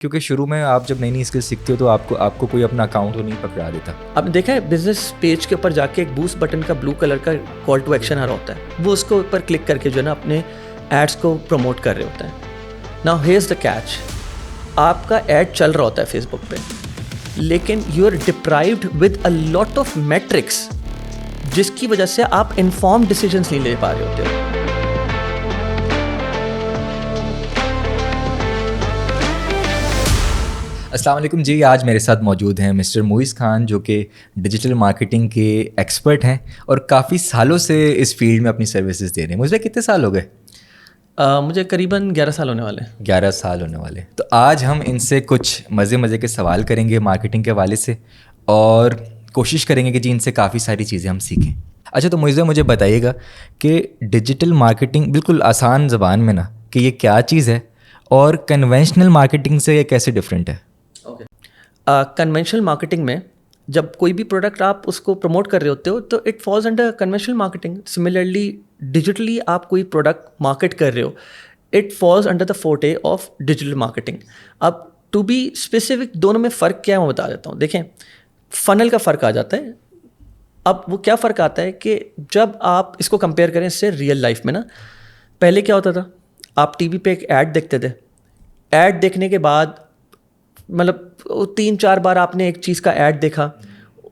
کیونکہ شروع میں آپ جب نئی نئی اسکل سیکھتے ہو تو آپ کو کوئی اپنا اکاؤنٹ تو نہیں پکڑا دیتا. آپ نے دیکھا ہے بزنس پیج کے اوپر جا کے ایک بوسٹ بٹن کا بلو کلر کا کال ٹو ایکشن آ رہا ہوتا ہے, وہ اس کو اوپر کلک کر کے جو ہے نا اپنے ایڈس کو پروموٹ کر رہے ہوتے ہیں. ناؤ ہیئرز دا کیچ, آپ کا ایڈ چل رہا ہوتا ہے فیس بک پہ, لیکن you are deprived with a lot of metrics جس کی وجہ سے آپ انفارم ڈیسیجنس نہیں لے پا رہے ہوتے ہو. السلام علیکم جی. آج میرے ساتھ موجود ہیں مسٹر موئز خان, جو کہ ڈیجیٹل مارکیٹنگ کے ایکسپرٹ ہیں اور کافی سالوں سے اس فیلڈ میں اپنی سروسز دے رہے ہیں. مجھے کتنے سال ہو گئے؟ مجھے قریباً 11 سال ہونے والے ہیں. 11 سال ہونے والے. تو آج ہم ان سے کچھ مزے کے سوال کریں گے مارکیٹنگ کے حوالے سے, اور کوشش کریں گے کہ جی ان سے کافی ساری چیزیں ہم سیکھیں. اچھا, تو موئز مجھے بتائیے گا کہ ڈیجیٹل مارکیٹنگ بالکل آسان زبان میں نا کہ یہ کیا چیز ہے اور کنونشنل مارکیٹنگ سے یہ کیسے ڈفرینٹ ہے؟ کنونشنل مارکیٹنگ میں جب کوئی بھی پروڈکٹ آپ اس کو پروموٹ کر رہے ہوتے ہو تو it falls under conventional marketing. Similarly digitally آپ کوئی پروڈکٹ مارکیٹ کر رہے ہو, it falls under the forte of digital marketing. اب ٹو بی اسپیسیفک دونوں میں فرق کیا ہے میں بتا دیتا ہوں. دیکھیں, فنل کا فرق آ جاتا ہے. اب وہ کیا فرق آتا ہے کہ جب آپ اس کو کمپیئر کریں اس سے ریئل لائف میں نا, پہلے کیا ہوتا تھا, آپ ٹی وی پہ ایک ایڈ دیکھتے تھے, ایڈ دیکھنے کے بعد مطلب 3-4 بار آپ نے ایک چیز کا ایڈ دیکھا,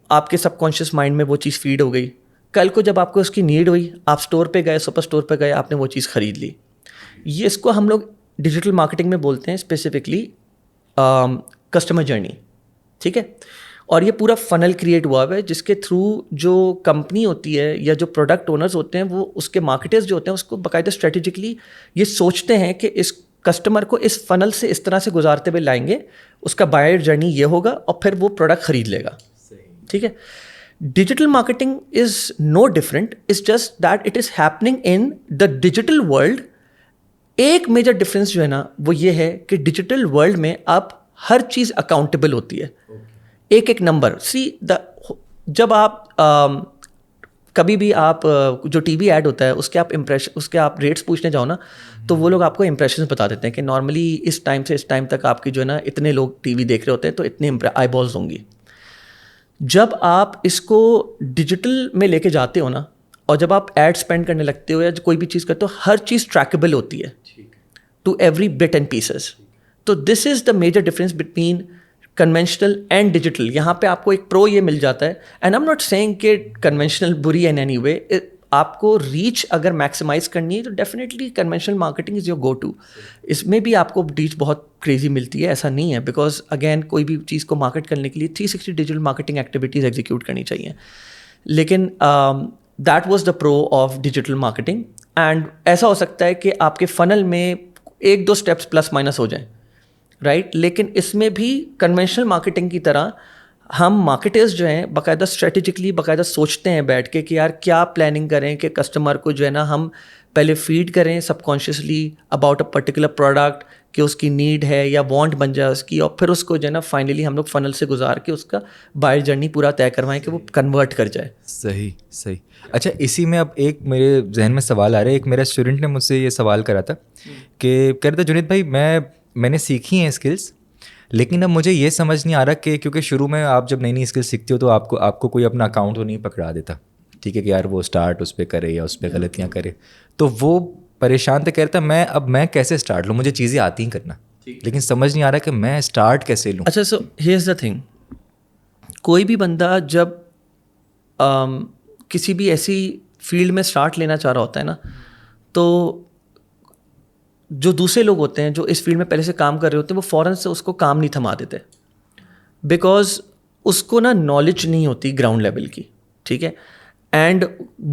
آپ کے سب کانشیس مائنڈ میں وہ چیز فیڈ ہو گئی. کل کو جب آپ کو اس کی نیڈ ہوئی, آپ اسٹور پہ گئے, سپر اسٹور پہ گئے, آپ نے وہ چیز خرید لی. یہ اس کو ہم لوگ ڈیجیٹل مارکیٹنگ میں بولتے ہیں اسپیسیفکلی کسٹمر جرنی. ٹھیک ہے, اور یہ پورا فنل کریٹ ہوا ہے جس کے تھرو جو کمپنی ہوتی ہے یا جو پروڈکٹ اونرز ہوتے ہیں وہ اس کے مارکیٹرز جو ہوتے ہیں اس کو باقاعدہ اسٹریٹجکلی یہ سوچتے ہیں کہ اس کسٹمر کو اس فنل سے اس طرح سے گزارتے ہوئے لائیں گے, اس کا بائر جرنی یہ ہوگا اور پھر وہ پروڈکٹ خرید لے گا. ٹھیک ہے, digital marketing is no different, it's just that it is happening in the digital world. ایک میجر ڈفرینس جو ہے نا وہ یہ ہے کہ ڈیجیٹل ورلڈ میں اب ہر چیز اکاؤنٹیبل ہوتی ہے. ایک ایک نمبر جب آپ کبھی بھی آپ جو ٹی وی ایڈ ہوتا ہے اس کے آپ ریٹس پوچھنے جاؤ نا تو وہ لوگ آپ کو امپریشنز بتا دیتے ہیں کہ نارملی اس ٹائم سے اس ٹائم تک آپ کی جو ہے نا اتنے لوگ ٹی وی دیکھ رہے ہوتے ہیں تو اتنے آئی بالز ہوں گی. جب آپ اس کو ڈیجیٹل میں لے کے جاتے ہو نا اور جب آپ ایڈ اسپینڈ کرنے لگتے ہو یا کوئی بھی چیز کرتے ہو, ہر چیز ٹریکیبل ہوتی ہے to every bit and pieces. تو this is the major difference between conventional and digital. یہاں پہ آپ کو ایک پرو یہ مل جاتا ہے, and I am not seeing کہ کنونشنل بری ان اینی وے. آپ کو ریچ اگر میکسیمائز کرنی ہے تو definitely conventional marketing is your go to. اس میں بھی آپ کو ریچ بہت کریزی ملتی ہے, ایسا نہیں ہے, بیکاز اگین کوئی بھی چیز کو مارکیٹ کرنے کے لیے 360 ڈیجیٹل مارکیٹنگ ایکٹیویٹیز ایگزیکیوٹ کرنی چاہیے. لیکن that was the pro of digital marketing. And ایسا ہو سکتا ہے کہ آپ کے فنل میں 1-2 اسٹیپس پلس مائنس ہو جائیں, رائٹ. لیکن اس میں بھی کنونشنل مارکیٹنگ کی طرح ہم مارکیٹرز جو ہیں باقاعدہ اسٹریٹجکلی باقاعدہ سوچتے ہیں بیٹھ کے کہ یار کیا پلاننگ کریں کہ کسٹمر کو جو ہے نا ہم پہلے فیڈ کریں subconsciously about a particular product کہ اس کی نیڈ ہے یا وانٹ بن جائے اس کی, اور پھر اس کو جو ہے نا فائنلی ہم لوگ فنل سے گزار کے اس کا بائر جرنی پورا طے کروائیں کہ وہ کنورٹ کر جائے. صحیح. اچھا, اسی میں اب ایک میرے ذہن میں سوال آ رہا ہے. ایک میرا اسٹوڈنٹ نے مجھ سے یہ سوال کرا تھا کہ کہہ رہا تھا جنید بھائی میں نے سیکھی ہیں اسکلس, لیکن اب مجھے یہ سمجھ نہیں آ رہا کہ کیونکہ شروع میں آپ جب نئی نئی اسکل سیکھتے ہو تو آپ کو کوئی اپنا اکاؤنٹ تو نہیں پکڑا دیتا. ٹھیک ہے کہ یار وہ اسٹارٹ اس پہ کرے یا اس پہ غلطیاں کرے, تو وہ پریشان تھا, کہہ رہا تھا میں کیسے اسٹارٹ لوں, مجھے چیزیں آتی ہیں کرنا لیکن سمجھ نہیں آ رہا کہ میں اسٹارٹ کیسے لوں. اچھا, سو ہیئرز دا تھنگ, کوئی بھی بندہ جب کسی بھی ایسی فیلڈ میں اسٹارٹ لینا چاہ رہا ہوتا ہے نا, تو جو دوسرے لوگ ہوتے ہیں جو اس فیلڈ میں پہلے سے کام کر رہے ہوتے ہیں وہ فوراً سے اس کو کام نہیں تھما دیتے, بیکاز اس کو نا نالج نہیں ہوتی گراؤنڈ لیول کی. ٹھیک ہے, اینڈ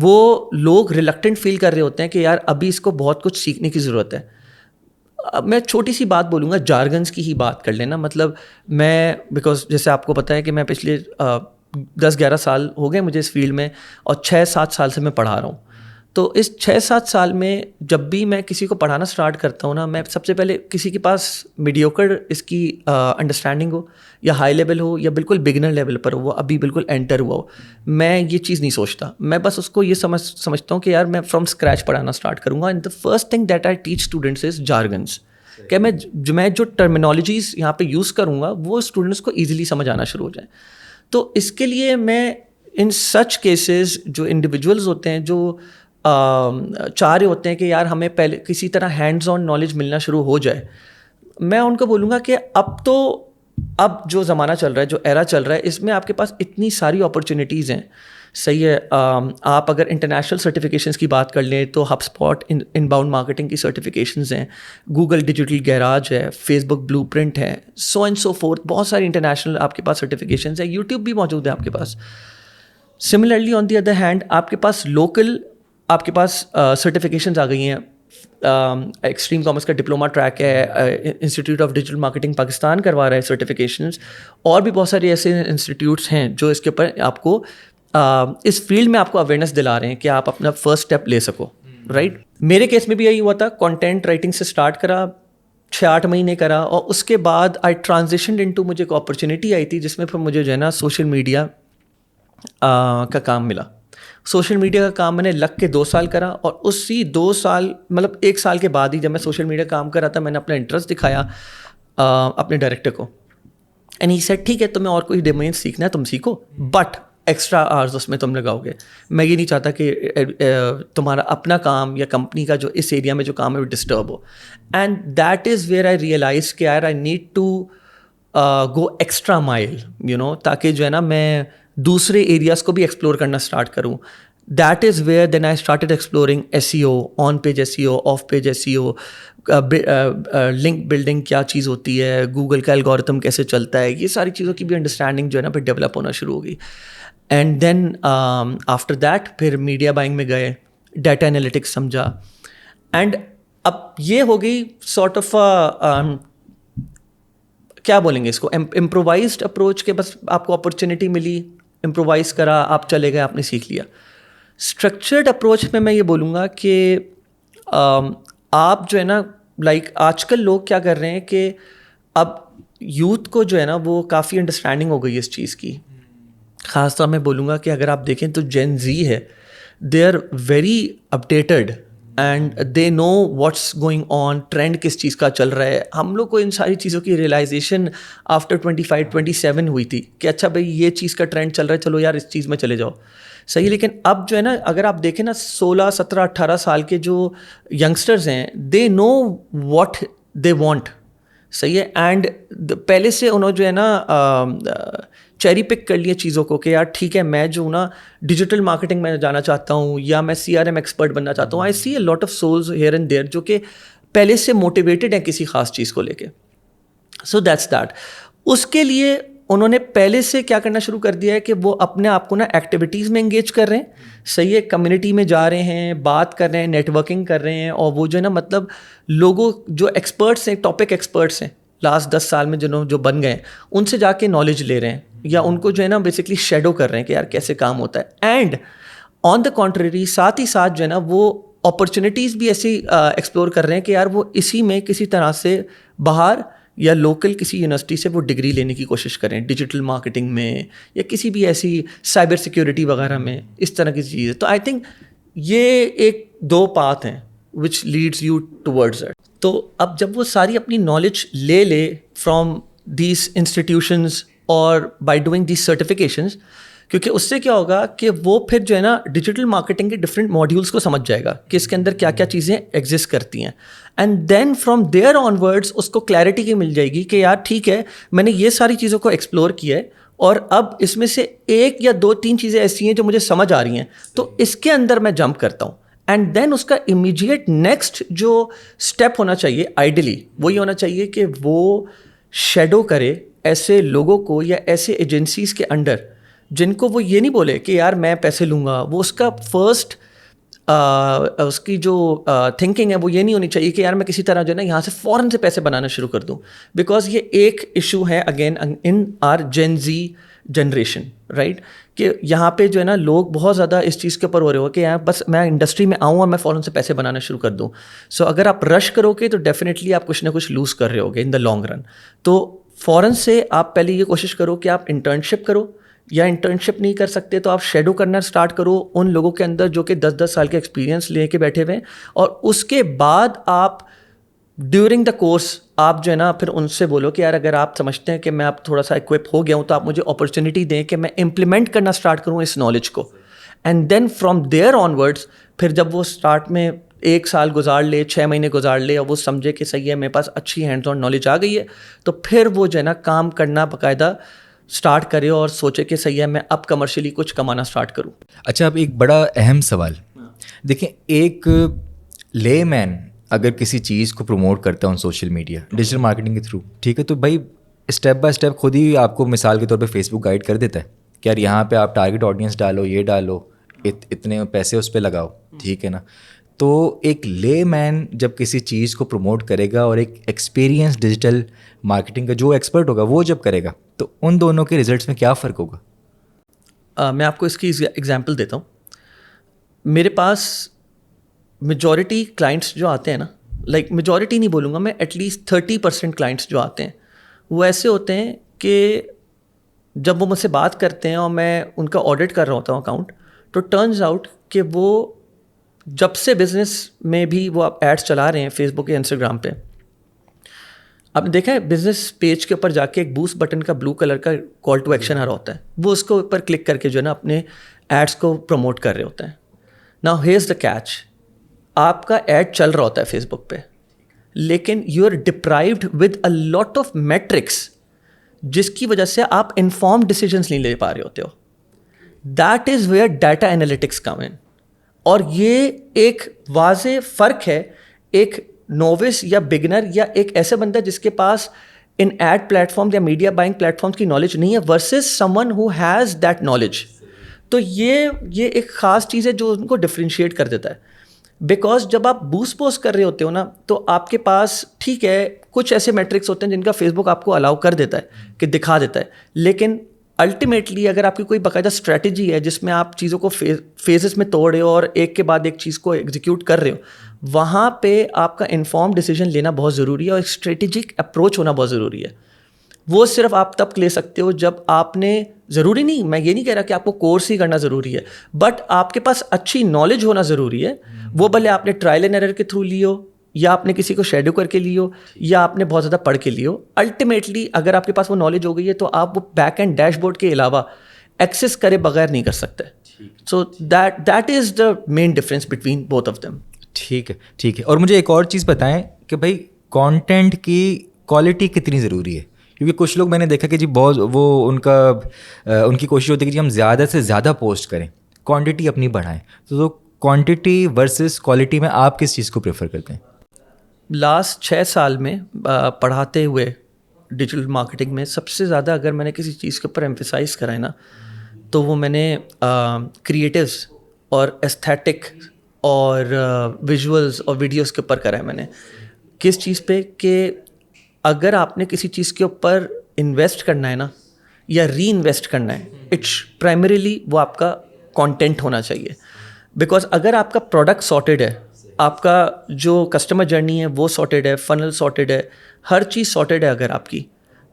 وہ لوگ ریلکٹنٹ فیل کر رہے ہوتے ہیں کہ یار ابھی اس کو بہت کچھ سیکھنے کی ضرورت ہے. اب میں چھوٹی سی بات بولوں گا, جارگنس کی ہی بات کر لینا. مطلب میں بیکاز جیسے آپ کو پتہ ہے کہ میں پچھلے 10-11 سال ہو گئے مجھے اس فیلڈ میں, اور 6-7 سال سے میں پڑھا رہا ہوں. تو اس 6-7 سال میں جب بھی میں کسی کو پڑھانا اسٹارٹ کرتا ہوں نا, میں سب سے پہلے کسی کے پاس میڈیوکر اس کی انڈرسٹینڈنگ ہو یا ہائی لیول ہو یا بالکل بگنر لیول پر ہو, وہ ابھی بالکل انٹر ہوا ہو, میں یہ چیز نہیں سوچتا. میں بس اس کو یہ سمجھتا ہوں کہ یار میں فرام اسکریچ پڑھانا اسٹارٹ کروں گا. And the first thing that I teach students is jargons. کہ میں جو ٹرمینالوجیز یہاں پہ یوز کروں گا وہ اسٹوڈنٹس کو ایزیلی سمجھ آنا شروع ہو جائیں. تو اس کے لیے میں ان سچ کیسز جو انڈیویجولز ہوتے ہیں جو چاہ رہے ہوتے ہیں کہ یار ہمیں پہلے کسی طرح ہینڈز آن نالج ملنا شروع ہو جائے, میں ان کو بولوں گا کہ اب جو زمانہ چل رہا ہے, جو ایرا چل رہا ہے, اس میں آپ کے پاس اتنی ساری اپرچونیٹیز ہیں. صحیح ہے, آپ اگر انٹرنیشنل سرٹیفکیشنز کی بات کر لیں تو hub spot in bound marketing کی سرٹیفکیشنز ہیں, گوگل ڈیجیٹل گیراج ہے, فیس بک بلو پرنٹ ہے, سو اینڈ سو فورتھ, بہت ساری انٹرنیشنل آپ کے پاس سرٹیفکیشنز ہیں, یوٹیوب بھی موجود ہے آپ کے پاس. Similarly on the other hand آپ کے پاس لوکل آپ کے پاس سرٹیفکیشنز آ گئی ہیں. ایکسٹریم کامرس کا ڈپلوما ٹریک ہے, institute of digital marketing Pakistan کروا رہا ہے سرٹیفکیشنز, اور بھی بہت سارے ایسے انسٹیٹیوٹس ہیں جو اس کے اوپر آپ کو اس فیلڈ میں آپ کو اویئرنیس دلا رہے ہیں کہ آپ اپنا فرسٹ اسٹیپ لے سکو, رائٹ. میرے کیس میں بھی یہی ہوا تھا, کانٹینٹ رائٹنگ سے اسٹارٹ کرا, 6-8 مہینے کرا, اور اس کے بعد آئی ٹرانزیشنڈ انٹو, مجھے ایک اپرچونیٹی آئی تھی جس میں پھر مجھے جو ہے نا سوشل میڈیا کا کام ملا. سوشل میڈیا کا کام میں نے لگ کے 2 سال کرا, اور اسی 2 سال مطلب 1 سال کے بعد ہی جب میں سوشل میڈیا کام کر رہا تھا, میں نے اپنا انٹرسٹ دکھایا اپنے ڈائریکٹر کو, اینڈ ہی سیڈ ٹھیک ہے تمہیں اور کوئی ڈومین سیکھنا ہے تم سیکھو, بٹ ایکسٹرا آورز اس میں تم لگاؤ گے. میں یہ نہیں چاہتا کہ تمہارا اپنا کام یا کمپنی کا جو اس ایریا میں جو کام ہے وہ ڈسٹرب ہو. And that is where I realize کہ یار I need to go extra mile, you know, تاکہ جو ہے نا میں دوسرے ایریاز کو بھی ایکسپلور کرنا اسٹارٹ کروں. That is where then I started exploring SEO, on page SEO, off page SEO, link building کیا چیز ہوتی ہے, گوگل کا الگورتھم کیسے چلتا ہے, یہ ساری چیزوں کی بھی انڈرسٹینڈنگ جو ہے نا پھر ڈیولپ ہونا شروع ہو گئی. اینڈ دین آفٹر دیٹ پھر میڈیا بائنگ میں گئے, ڈیٹا انالیٹکس سمجھا, اینڈ اب یہ ہو گئی سارٹ آف کیا بولیں گے اس کو, امپرووائزڈ اپروچ کے بس آپ کو اپرچونیٹی ملی, امپرووائز کرا, آپ چلے گئے, آپ نے سیکھ لیا. اسٹرکچرڈ اپروچ میں یہ بولوں گا کہ آپ جو ہے نا لائک آج کل لوگ کیا کر رہے ہیں کہ اب یوتھ کو جو ہے نا وہ کافی انڈرسٹینڈنگ ہو گئی اس چیز کی. خاص طور میں بولوں گا کہ اگر آپ دیکھیں تو جین زی ہے, they are very updated and they know what's going on, trend کس چیز کا چل رہا ہے. ہم لوگ کو ان ساری چیزوں کی ریئلائزیشن آفٹر 25-27 ہوئی تھی کہ اچھا بھائی یہ چیز کا ٹرینڈ چل رہا ہے, چلو یار اس چیز میں چلے جاؤ, صحیح. لیکن اب جو ہے نا اگر آپ دیکھیں نا 16, 17, 18 سال کے جو ینگسٹرز ہیں, دے نو واٹ دے وانٹ, صحیح ہے. اینڈ پہلے سے انہوں جو ہے نا چیری پک کر لیے چیزوں کو کہ یار ٹھیک ہے میں جو نا ڈیجیٹل مارکیٹنگ میں جانا چاہتا ہوں, یا میں CRM ایکسپرٹ بننا چاہتا ہوں. I see a lot of souls here and there جو کہ پہلے سے موٹیویٹڈ ہیں کسی خاص چیز کو لے کے. So that's that. اس کے لیے انہوں نے پہلے سے کیا کرنا شروع کر دیا ہے کہ وہ اپنے آپ کو نا ایکٹیویٹیز میں انگیج کر رہے ہیں, صحیح ہے, کمیونٹی میں جا رہے ہیں, بات کر رہے ہیں, نیٹ ورکنگ کر رہے ہیں, اور وہ جو ہے نا مطلب لوگوں جو ایکسپرٹس ہیں, ٹاپک ایکسپرٹس ہیں لاسٹ 10 سال میں جو بن گئے ہیں, ان سے جا کے نالج لے رہے ہیں, یا ان کو جو ہے نا بیسکلی شیڈو کر رہے ہیں کہ یار کیسے کام ہوتا ہے. اینڈ آن دا کانٹریری ساتھ ہی ساتھ جو ہے نا وہ اپرچونیٹیز بھی ایسی ایکسپلور کر رہے ہیں کہ یار وہ اسی میں کسی طرح سے باہر یا لوکل کسی یونیورسٹی سے وہ ڈگری لینے کی کوشش کریں, ڈیجیٹل مارکیٹنگ میں یا کسی بھی ایسی سائبر سیکیورٹی وغیرہ میں, اس طرح کی چیز ہے. تو آئی تھنک یہ 2 پاتھ ہیں وچ لیڈز یو ٹورڈز اٹ. تو اب جب وہ ساری اپنی نالج لے فرام دیز انسٹیٹیوشنز اور بائی ڈوئنگ دیز سرٹیفکیشنز, کیونکہ اس سے کیا ہوگا کہ وہ پھر جو ہے نا ڈیجیٹل مارکیٹنگ کے ڈفرینٹ ماڈیولس کو سمجھ جائے گا کہ اس کے اندر کیا کیا چیزیں ایگزسٹ کرتی ہیں. And then from there on words اس کو کلیئرٹی کی مل جائے گی کہ یار ٹھیک ہے میں نے یہ ساری چیزوں کو ایکسپلور کیا ہے, اور اب اس میں سے 1 یا 2-3 چیزیں ایسی ہیں جو مجھے سمجھ آ رہی ہیں, تو اس کے اندر میں جمپ کرتا ہوں. اینڈ دین اس کا امیجیٹ نیکسٹ جو اسٹیپ ہونا چاہیے آئیڈیلی وہ یہ ہونا چاہیے کہ وہ شیڈو کرے ایسے لوگوں کو یا ایسے ایجنسیز کے انڈر جن کو وہ یہ نہیں بولے کہ یار میں پیسے لوں گا. وہ اس کا فرسٹ اس کی جو تھنکنگ ہے وہ یہ نہیں ہونی چاہیے کہ یار میں کسی طرح جو ہے نا یہاں سے فوراً سے پیسے بنانا شروع کر دوں, بیکاز یہ ایک ایشو ہے again in our gen Z generation, right, کہ یہاں پہ جو ہے نا لوگ بہت زیادہ اس چیز کے اوپر ہو رہے ہو کہ یار بس میں انڈسٹری میں آؤں اور میں فوراً سے پیسے بنانا شروع کر دوں. سو اگر آپ رش کرو گے تو ڈیفینیٹلی آپ کچھ نہ کچھ لوز کر رہے ہوگے ان دا لانگ رن. تو فوراً سے آپ پہلے یہ کوشش کرو کہ آپ انٹرنشپ کرو, یا انٹرنشپ نہیں کر سکتے تو آپ شیڈو کرنا اسٹارٹ کرو ان لوگوں کے اندر جو کہ 10-10 سال کے ایکسپیرینس لے کے بیٹھے ہوئے ہیں, اور اس کے بعد آپ ڈیورنگ دا کورس آپ جو ہے نا پھر ان سے بولو کہ یار اگر آپ سمجھتے ہیں کہ میں اب تھوڑا سا اکوپ ہو گیا ہوں تو آپ مجھے اپرچونیٹی دیں کہ میں امپلیمنٹ کرنا اسٹارٹ کروں اس نالج کو. And then from there on words پھر جب وہ اسٹارٹ میں 1 سال گزار لے 6 مہینے گزار لے اور وہ سمجھے کہ صحیح ہے میرے پاس اچھی ہینڈز آن نالج آ گئی ہے, تو پھر وہ جو ہے نا کام کرنا باقاعدہ اسٹارٹ کرے اور سوچے کہ صحیح ہے میں اب کمرشلی کچھ کمانا اسٹارٹ کروں. اچھا اب ایک بڑا اہم سوال دیکھیں, ایک لے مین اگر کسی چیز کو پروموٹ کرتا ہوں سوشل میڈیا ڈیجیٹل مارکیٹنگ کے تھرو, ٹھیک ہے, تو بھائی اسٹیپ بائی اسٹیپ خود ہی آپ کو مثال کے طور پہ فیس بک گائیڈ کر دیتا ہے کہ یار یہاں پہ آپ ٹارگیٹ آڈینس ڈالو, یہ ڈالو, اتنے پیسے اس پہ لگاؤ, ٹھیک ہے نا. تو ایک لے مین جب کسی چیز کو پروموٹ کرے گا اور ایک ایکسپیرینس ڈیجیٹل مارکیٹنگ کا جو ایکسپرٹ ہوگا وہ جب کرے گا, تو ان دونوں کے ریزلٹس میں کیا فرق ہوگا؟ میں آپ کو اس کی ایگزامپل دیتا ہوں. میرے پاس میجورٹی کلائنٹس جو آتے ہیں نا, لائک میجورٹی نہیں بولوں گا میں, ایٹ لیسٹ 30% کلائنٹس جو آتے ہیں وہ ایسے ہوتے ہیں کہ جب وہ مجھ سے بات کرتے ہیں اور میں ان کا آڈٹ کر رہا ہوتا ہوں اکاؤنٹ, تو ٹرنز آؤٹ کہ وہ جب سے بزنس میں بھی وہ آپ ایڈس چلا رہے ہیں فیس بک یا انسٹاگرام پہ, آپ نے دیکھا ہے بزنس پیج کے اوپر جا کے ایک بوسٹ بٹن کا بلو کلر کا کال ٹو ایکشن آ رہا ہوتا ہے, وہ اس کو اوپر کلک کر کے جو ہے نا اپنے ایڈس کو پروموٹ کر رہے ہوتے ہیں. ناؤ ہیئرز دا کیچ, آپ کا ایڈ چل رہا ہوتا ہے فیس بک پہ, لیکن you are deprived with a lot of metrics جس کی وجہ سے آپ انفارم ڈیسیجنس نہیں لے پا رہے ہوتے ہو. That is where data analytics come in. اور یہ ایک واضح فرق ہے ایک نووس یا بگنر یا ایک ایسے بندہ جس کے پاس ان ایڈ پلیٹ فارم یا میڈیا بائنگ پلیٹ فارمس کی نالج نہیں ہے versus someone who has that knowledge. تو یہ ایک خاص چیز ہے جو ان کو ڈفرینشیٹ کر دیتا ہے. بیکاز جب آپ بوسٹ پوسٹ کر رہے ہوتے ہو نا تو آپ کے پاس ٹھیک ہے کچھ ایسے میٹرکس ہوتے ہیں جن کا فیس بک آپ کو الاؤ کر دیتا ہے کہ دکھا دیتا ہے, لیکن الٹیمیٹلی اگر آپ کی کوئی باقاعدہ اسٹریٹجی ہے جس میں آپ چیزوں کو فیزز میں توڑ رہے ہو اور ایک کے بعد ایک چیز کو ایگزیکیوٹ کر رہے ہو, وہاں پہ آپ کا انفارم ڈیسیجن لینا بہت ضروری ہے اور ایک اسٹریٹجک اپروچ ہونا بہت ضروری ہے. وہ صرف آپ تب لے سکتے ہو جب آپ نے, ضروری نہیں, میں یہ نہیں کہہ رہا کہ آپ کو کورس ہی کرنا ضروری ہے, بٹ آپ کے پاس اچھی نالج ہونا ضروری ہے. وہ بھلے آپ نے ٹرائل اینڈ ایرر کے تھرو لی ہو یا آپ نے کسی کو شیڈو کر کے لی ہو یا آپ نے بہت زیادہ پڑھ کے لی ہو, الٹیمیٹلی اگر آپ کے پاس وہ نالج ہو گئی ہے تو آپ وہ بیک اینڈ ڈیش بورڈ کے علاوہ ایکسیس کرے بغیر نہیں کر سکتے. So that is the main difference between both of them. ٹھیک ہے, ٹھیک ہے. اور مجھے ایک اور چیز بتائیں کہ بھائی کانٹینٹ کی کوالٹی کتنی ضروری ہے, کیونکہ کچھ لوگ میں نے دیکھا کہ جی بہت وہ ان کی کوشش ہوتی ہے کہ جی ہم زیادہ سے زیادہ پوسٹ کریں, کوانٹٹی اپنی بڑھائیں. تو کوانٹٹی ورسز کوالٹی میں آپ کس چیز کو پریفر کرتے ہیں؟ لاسٹ 6 سال میں پڑھاتے ہوئے ڈیجیٹل مارکیٹنگ میں سب سے زیادہ اگر میں نے کسی چیز کے اوپر ایمفیسائز کرا ہے نا تو وہ میں نے کریٹیوز اور ایستھیٹک اور ویژولز اور ویڈیوز کے اوپر کرا ہے. میں نے کس چیز پہ کہ اگر آپ نے کسی چیز کے اوپر انویسٹ کرنا ہے نا یا ری انویسٹ کرنا ہے, اٹس پرائمریلی وہ آپ کا کانٹینٹ ہونا چاہیے. بیکاز اگر آپ کا پروڈکٹ سارٹیڈ ہے, آپ کا جو کسٹمر جرنی ہے وہ سارٹیڈ ہے, فنل سارٹیڈ ہے, ہر چیز سارٹیڈ ہے اگر آپ کی,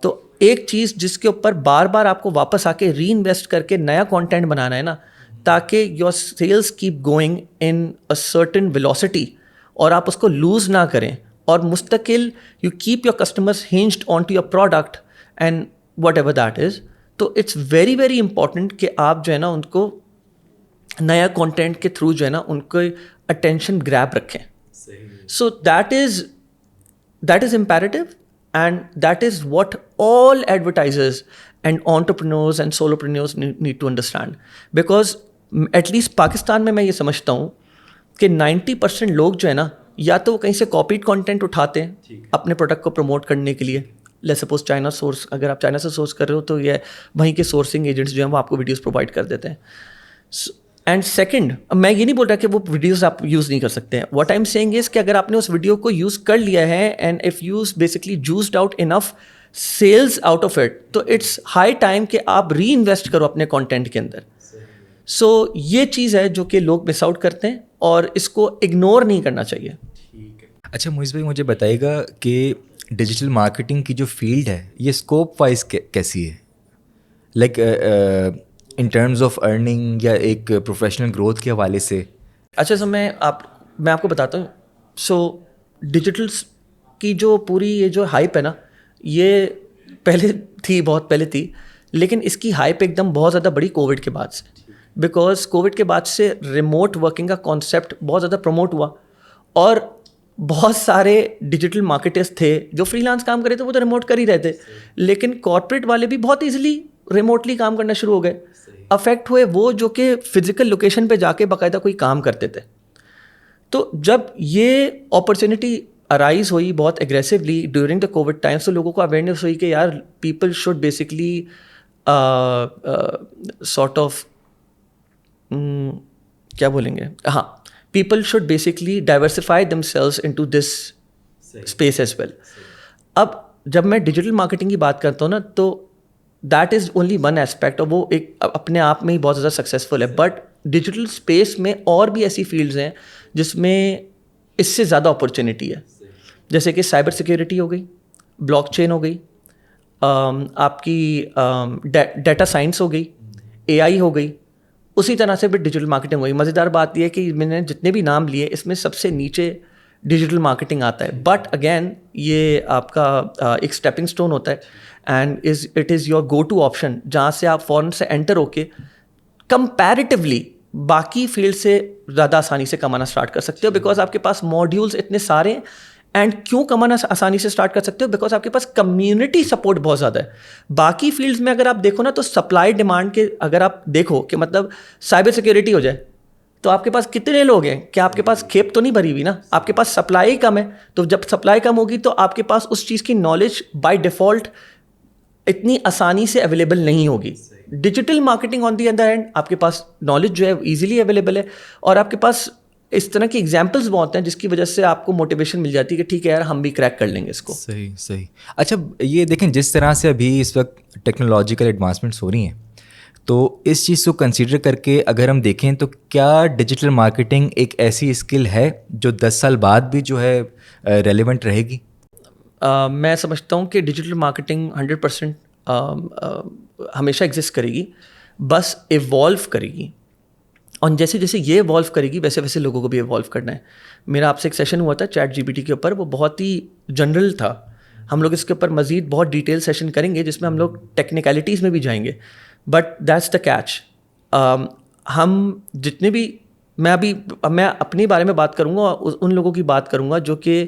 تو ایک چیز جس کے اوپر بار بار آپ کو واپس آ کے ری انویسٹ کر کے نیا کانٹینٹ بنانا ہے نا, تاکہ your sales keep going in a certain velocity اور آپ اس کو لوز نہ کریں اور مستقل you keep your customers hinged on to your product and whatever that is. تو اٹس ویری ویری امپورٹنٹ کہ آپ جو ہے نا ان کو نیا کانٹینٹ کے تھرو جو ہے نا ان کو اٹینشن گریب رکھیں. So that is imperative and that is what all advertisers and entrepreneurs and solopreneurs need to understand. Because at least Pakistan میں یہ سمجھتا ہوں کہ 90% لوگ جو ہے نا یا تو وہ کہیں سے کاپیڈ کانٹینٹ اٹھاتے ہیں اپنے پروڈکٹ کو پروموٹ کرنے کے لیے. لیٹس سپوز چائنا سورس, اگر آپ چائنا سے سورس کر رہے ہو تو یہ وہیں کے سورسنگ ایجنٹس جو ہیں وہ آپ کو ویڈیوز پرووائڈ کر دیتے ہیں. اینڈ سیکنڈ, میں یہ نہیں بول رہا کہ وہ ویڈیوز آپ یوز نہیں کر سکتے ہیں. واٹ آئی ایم سیئنگ از کہ اگر آپ نے اس ویڈیو کو یوز کر لیا ہے and if you've basically juiced out enough sales out of it, تو اٹس ہائی ٹائم کہ آپ ری انویسٹ کرو اپنے کانٹینٹ کے اندر. سو یہ چیز ہے جو کہ لوگ مس آؤٹ کرتے ہیں اور اس کو اگنور نہیں کرنا چاہیے. اچھا معیز بھائی مجھے بتائیے گا کہ ڈیجیٹل مارکیٹنگ کی جو فیلڈ ہے یہ اسکوپ وائز کیسی ہے, like in terms of earning یا ایک پروفیشنل گروتھ کے حوالے سے؟ اچھا سر میں آپ کو بتاتا ہوں. سو ڈیجیٹل کی جو پوری یہ جو ہائپ ہے نا, یہ پہلے تھی, بہت پہلے تھی, لیکن اس کی ہائپ ایک دم بہت زیادہ بڑی کووڈ کے بعد سے, بیکاز کووڈ کے بعد سے ریموٹ ورکنگ کا کانسیپٹ بہت زیادہ پروموٹ ہوا, اور بہت سارے ڈیجیٹل مارکیٹرز تھے جو فری لانس کام کر رہے تھے, وہ تو ریموٹ کر ہی رہے تھے, لیکن کارپوریٹ والے بھی بہت ایزیلی ریموٹلی کام کرنا شروع ہو گئے. افیکٹ ہوئے وہ جو کہ فزیکل لوکیشن پہ جا کے باقاعدہ کوئی کام کرتے تھے. تو جب یہ اپرچونیٹی ارائز ہوئی بہت aggressively during the covid times, تو لوگوں کو اویئرنیس ہوئی کہ یار people should basically sort of کیا بولیں گے, ہاں, people should basically diversify themselves into this space as well. اب جب میں ڈیجیٹل مارکیٹنگ کی بات کرتا ہوں نا, تو that is only one aspect, اور وہ ایک اپنے آپ میں ہی بہت زیادہ سکسیزفل ہے. بٹ ڈیجیٹل اسپیس میں اور بھی ایسی فیلڈز ہیں جس میں اس سے زیادہ اپرچونیٹی ہے, جیسے کہ سائبر سیکیورٹی ہو گئی, بلاک چین ہو گئی, آپ کی ڈیٹا سائنس ہو گئی, اے آئی ہو گئی, اسی طرح سے بھی ڈیجیٹل مارکیٹنگ ہوئی. مزیدار بات یہ ہے کہ میں نے جتنے بھی نام لیے اس میں سب سے نیچے ڈیجیٹل مارکیٹنگ آتا ہے. بٹ اگین یہ آپ کا ایک اسٹیپنگ اسٹون ہوتا ہے, and it is your go to option, جہاں سے آپ فوراً سے انٹر ہو کے کمپیریٹیولی باقی فیلڈ سے زیادہ آسانی سے کمانا اسٹارٹ کر سکتے ہو, بیکاز آپ کے پاس ماڈیولس اتنے سارے ہیں. اینڈ کیوں کمانا آسانی سے اسٹارٹ کر سکتے ہو, بیکاز آپ کے پاس کمیونٹی سپورٹ بہت زیادہ ہے. باقی فیلڈز میں اگر آپ دیکھو نا, تو سپلائی ڈیمانڈ کے اگر آپ دیکھو کہ مطلب سائبر سیکیورٹی ہو جائے تو آپ کے پاس کتنے لوگ ہیں, کہ آپ کے پاس کھیپ تو نہیں بھری ہوئی نا, آپ کے پاس سپلائی کم ہے. تو جب سپلائی کم ہوگی تو آپ کے پاس اس چیز کی نالج بائی ڈیفالٹ اتنی آسانی سے اویلیبل نہیں ہوگی. Digital marketing on the other hand آپ کے پاس نالج جو ہے ایزیلی اویلیبل ہے, اور آپ کے پاس اس طرح کی ایگزامپلس بہت ہیں جس کی وجہ سے آپ کو موٹیویشن مل جاتی ہے کہ ٹھیک ہے یار ہم بھی کریک کر لیں گے اس کو. صحیح. اچھا یہ دیکھیں, جس طرح سے ابھی اس وقت ٹیکنالوجیکل ایڈوانسمنٹس ہو رہی ہیں, تو اس چیز کو کنسیڈر کر کے اگر ہم دیکھیں تو کیا ڈیجیٹل مارکیٹنگ ایک ایسی اسکل ہے جو 10 سال بعد بھی جو ہے ریلیونٹ رہے گی؟ میں سمجھتا ہوں کہ ڈیجیٹل مارکیٹنگ 100% ہمیشہ ایگزسٹ کرے گی, بس ایوالو کرے گی, اور جیسے جیسے یہ ایوالو کرے گی ویسے ویسے لوگوں کو بھی ایوالو کرنا ہے. میرا آپ سے ایک سیشن ہوا تھا چیٹ جی پی ٹی کے اوپر, وہ بہت ہی جنرل تھا. ہم لوگ اس کے اوپر مزید بہت ڈیٹیل سیشن کریں گے جس میں ہم لوگ ٹیکنیکلٹیز میں بھی جائیں گے. But that's the catch. ہم جتنے بھی میں اپنے بارے میں بات کروں گا, ان لوگوں کی بات کروں گا جو کہ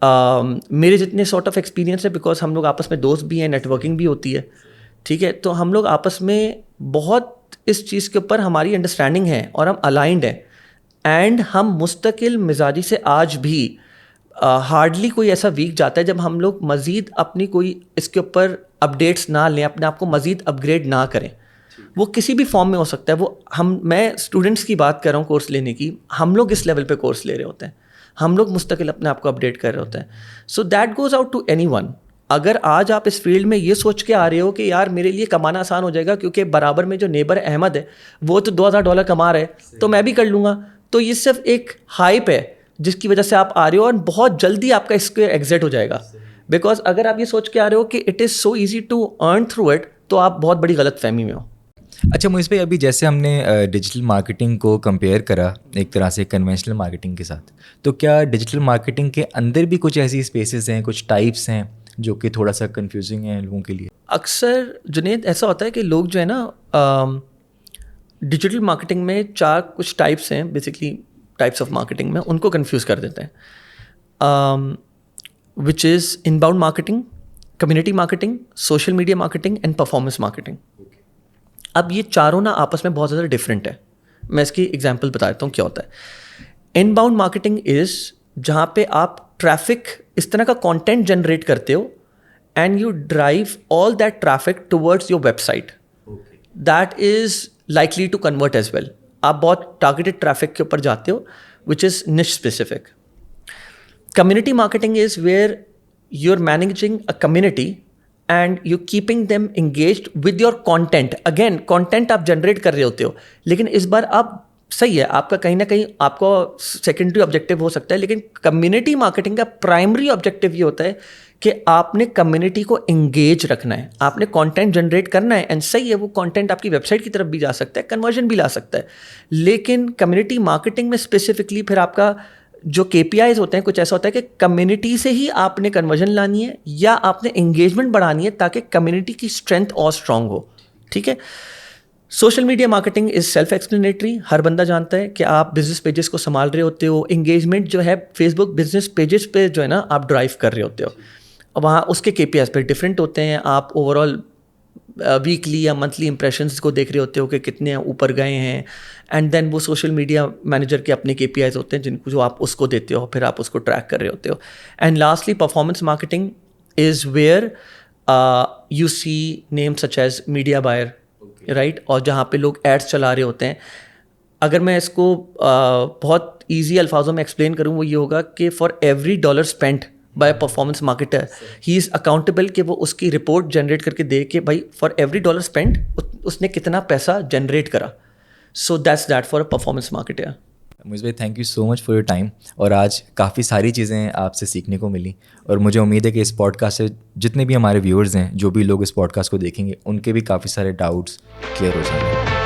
میرے جتنے سارٹ آف ایکسپیرینس ہے, بیکاز ہم لوگ آپس میں دوست بھی ہیں, نیٹ ورکنگ بھی ہوتی ہے, ٹھیک ہے. تو ہم لوگ آپس میں بہت اس چیز کے اوپر ہماری انڈرسٹینڈنگ ہے اور ہم الائنڈ ہیں, اینڈ ہم مستقل مزاجی سے آج بھی ہارڈلی کوئی ایسا ویک جاتا ہے جب ہم لوگ مزید اپنی کوئی اس کے اوپر اپڈیٹس نہ لیں, اپنے آپ کو مزید اپ گریڈ نہ کریں. وہ کسی بھی فارم میں ہو سکتا ہے. وہ میں اسٹوڈنٹس کی بات کر رہا ہوں کورس لینے کی, ہم لوگ اس لیول پہ کورس لے رہے ہوتے ہیں, ہم لوگ مستقل اپنے آپ کو اپڈیٹ کر رہے ہوتے ہیں. So that goes out to anyone. اگر آج آپ اس فیلڈ میں یہ سوچ کے آ رہے ہو کہ یار میرے لیے کمانا آسان ہو جائے گا کیونکہ برابر میں جو نیبر احمد ہے وہ تو $2,000 کما رہے ہے تو میں بھی کر لوں گا, تو یہ صرف ایک ہائپ ہے جس کی وجہ سے آپ آ رہے ہو, اور بہت جلدی آپ کا اس کے ایگزٹ ہو جائے گا. بیکاز اگر آپ یہ سوچ کے آ رہے ہو کہ it is so easy to earn through it, تو آپ بہت بڑی غلط فہمی میں ہو. اچھا موئز بھائی, ابھی جیسے ہم نے ڈیجیٹل مارکیٹنگ کو کمپیئر کرا ایک طرح سے کنونشنل مارکیٹنگ کے ساتھ, تو کیا ڈیجیٹل مارکیٹنگ کے اندر بھی کچھ ایسی اسپیسیز ہیں, کچھ ٹائپس ہیں جو کہ تھوڑا سا کنفیوزنگ ہیں لوگوں کے لیے؟ اکثر جنید ایسا ہوتا ہے کہ لوگ جو ہے نا ڈیجیٹل مارکیٹنگ میں کچھ ٹائپس ہیں, بیسکلی ٹائپس آف مارکیٹنگ میں ان کو کنفیوز کر دیتے ہیں, which is inbound marketing, community marketing, social media marketing and performance marketing. اب یہ چاروں نا آپس میں بہت زیادہ ڈفرینٹ ہے. میں اس کی ایگزامپل بتا دیتا ہوں کیا ہوتا ہے. ان باؤنڈ مارکیٹنگ از جہاں پہ آپ ٹریفک اس طرح کا کانٹینٹ جنریٹ کرتے ہو and you drive all that traffic towards your website. That is likely to convert as well. آپ بہت ٹارگیٹڈ ٹریفک کے اوپر جاتے ہو which is niche specific. Community marketing is where you are managing a community and you keeping them engaged with your content. Again content آپ generate کر رہے ہوتے ہو, لیکن اس بار آپ صحیح ہے آپ کا کہیں نہ کہیں آپ کو سیکنڈری آبجیکٹیو ہو سکتا ہے, لیکن کمیونٹی مارکیٹنگ کا پرائمری آبجیکٹیو یہ ہوتا ہے کہ آپ نے کمیونٹی کو انگیج رکھنا ہے, آپ نے کانٹینٹ جنریٹ کرنا ہے. اینڈ صحیح ہے وہ کانٹینٹ آپ کی ویب سائٹ کی طرف بھی جا سکتا ہے, کنورژن بھی لا سکتا ہے, لیکن کمیونٹی مارکیٹنگ میں اسپیسیفکلی پھر آپ کا جو KPIs ہوتے ہیں کچھ ایسا ہوتا ہے کہ کمیونٹی سے ہی آپ نے کنورژن لانی ہے یا آپ نے انگیجمنٹ بڑھانی ہے تاکہ کمیونٹی کی اسٹرینتھ اور اسٹرانگ ہو. ٹھیک ہے. Social media marketing is self explanatory. ہر بندہ جانتا ہے کہ آپ بزنس پیجز کو سنبھال رہے ہوتے ہو. انگیجمنٹ جو ہے فیس بک بزنس پیجز پہ جو ہے نا آپ ڈرائیو کر رہے ہوتے ہو. وہاں اس کے KPIs پہ ڈفرینٹ ہوتے ہیں. آپ اوور آل ویکلی یا منتھلی امپریشنس کو دیکھ رہے ہوتے ہو کہ کتنے اوپر گئے ہیں. اینڈ دین وہ سوشل میڈیا مینیجر کے اپنے KPIs ہوتے ہیں جن کو جو آپ اس کو دیتے ہو, پھر آپ اس کو ٹریک کر رہے ہوتے ہو. And lastly performance marketing is where you see name such as media buyer, right, اور جہاں پہ لوگ ایڈس چلا رہے ہوتے ہیں. اگر میں اس کو بہت ایزی الفاظوں میں ایکسپلین کروں وہ یہ ہوگا کہ for every dollar spent by performance marketer he is accountable کہ وہ اس کی رپورٹ جنریٹ کر کے دے کہ بھائی فار ایوری ڈالر اسپینڈ اس نے کتنا پیسہ جنریٹ کرا. So that's that for a performance marketer. مجھ بھائی thank you so much for your time. اور آج کافی ساری چیزیں آپ سے سیکھنے کو ملی, اور مجھے امید ہے کہ اس پوڈ کاسٹ سے جتنے بھی ہمارے ویورز ہیں, جو بھی لوگ اس پوڈ کاسٹ کو دیکھیں گے, ان کے بھی کافی سارے ڈاؤٹس کلیئر ہو جائیں گے.